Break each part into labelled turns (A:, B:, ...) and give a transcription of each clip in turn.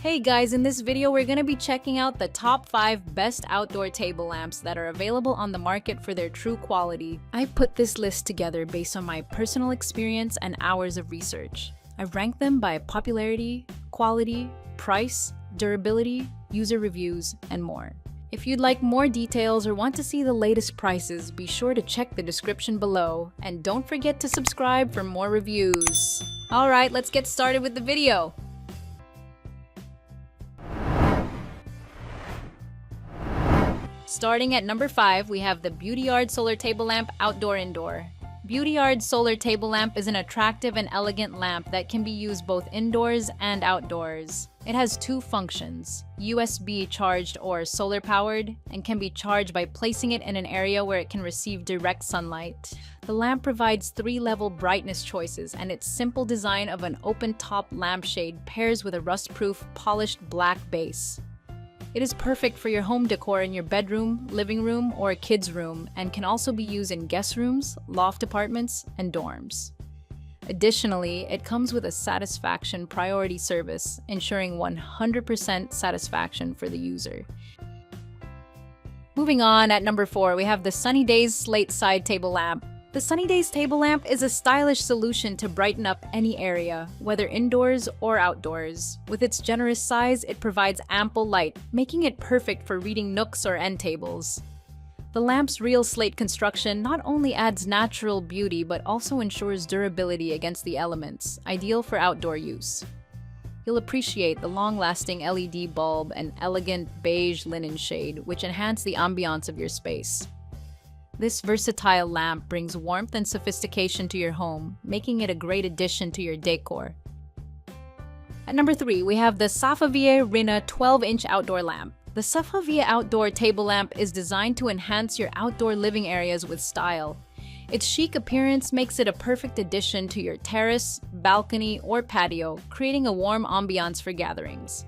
A: Hey guys, in this video we're going to be checking out the top 5 best outdoor table lamps that are available on the market for their true quality. I put this list together based on my personal experience and hours of research. I've ranked them by popularity, quality, price, durability, user reviews, and more. If you'd like more details or want to see the latest prices, be sure to check the description below, and don't forget to subscribe for more reviews. Alright, let's get started with the video! Starting at number 5, we have the Beautyard Solar Table Lamp Outdoor-Indoor. Beautyard Solar Table Lamp is an attractive and elegant lamp that can be used both indoors and outdoors. It has two functions, USB charged or solar powered, and can be charged by placing it in an area where it can receive direct sunlight. The lamp provides 3-level brightness choices, and its simple design of an open-top lampshade pairs with a rust-proof, polished black base. It is perfect for your home decor in your bedroom, living room, or a kid's room, and can also be used in guest rooms, loft apartments, and dorms. Additionally, it comes with a satisfaction priority service, ensuring 100% satisfaction for the user. Moving on, at number 4, we have the Sunnydaze Slate Side Table Lamp. The Sunnydaze table lamp is a stylish solution to brighten up any area, whether indoors or outdoors. With its generous size, it provides ample light, making it perfect for reading nooks or end tables. The lamp's real slate construction not only adds natural beauty but also ensures durability against the elements, ideal for outdoor use. You'll appreciate the long-lasting LED bulb and elegant beige linen shade, which enhance the ambiance of your space. This versatile lamp brings warmth and sophistication to your home, making it a great addition to your decor. At number 3, we have the SAFAVIEH Rinnah 12-inch outdoor lamp. The SAFAVIEH outdoor table lamp is designed to enhance your outdoor living areas with style. Its chic appearance makes it a perfect addition to your terrace, balcony, or patio, creating a warm ambiance for gatherings.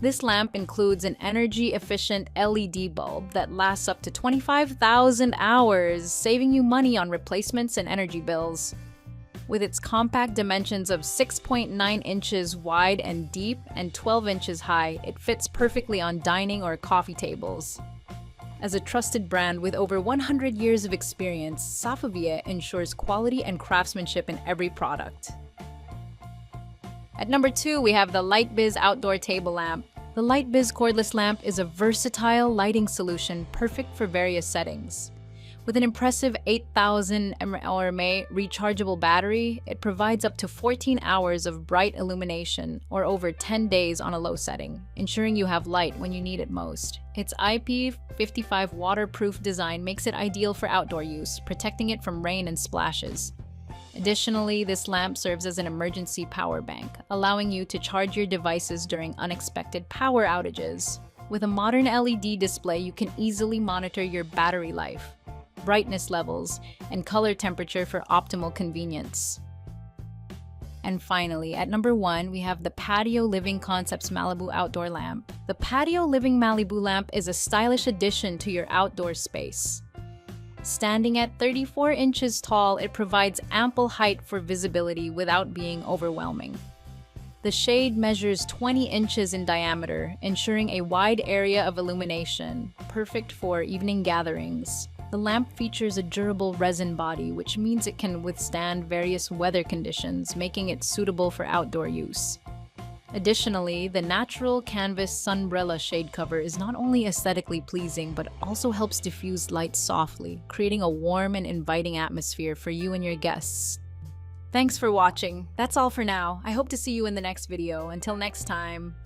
A: This lamp includes an energy-efficient LED bulb that lasts up to 25,000 hours, saving you money on replacements and energy bills. With its compact dimensions of 6.9 inches wide and deep and 12 inches high, it fits perfectly on dining or coffee tables. As a trusted brand with over 100 years of experience, SAFAVIEH ensures quality and craftsmanship in every product. At number 2, we have the Lightbiz Outdoor Table Lamp. The Lightbiz cordless lamp is a versatile lighting solution perfect for various settings. With an impressive 8,000 mAh rechargeable battery, it provides up to 14 hours of bright illumination, or over 10 days on a low setting, ensuring you have light when you need it most. Its IP55 waterproof design makes it ideal for outdoor use, protecting it from rain and splashes. Additionally, this lamp serves as an emergency power bank, allowing you to charge your devices during unexpected power outages. With a modern LED display, you can easily monitor your battery life, brightness levels, and color temperature for optimal convenience. And finally, at number 1, we have the Patio Living Concepts Malibu Outdoor Lamp. The Patio Living Malibu lamp is a stylish addition to your outdoor space. Standing at 34 inches tall, it provides ample height for visibility without being overwhelming. The shade measures 20 inches in diameter, ensuring a wide area of illumination, perfect for evening gatherings. The lamp features a durable resin body, which means it can withstand various weather conditions, making it suitable for outdoor use. Additionally, the natural canvas sunbrella shade cover is not only aesthetically pleasing, but also helps diffuse light softly, creating a warm and inviting atmosphere for you and your guests. Thanks for watching. That's all for now. I hope to see you in the next video. Until next time.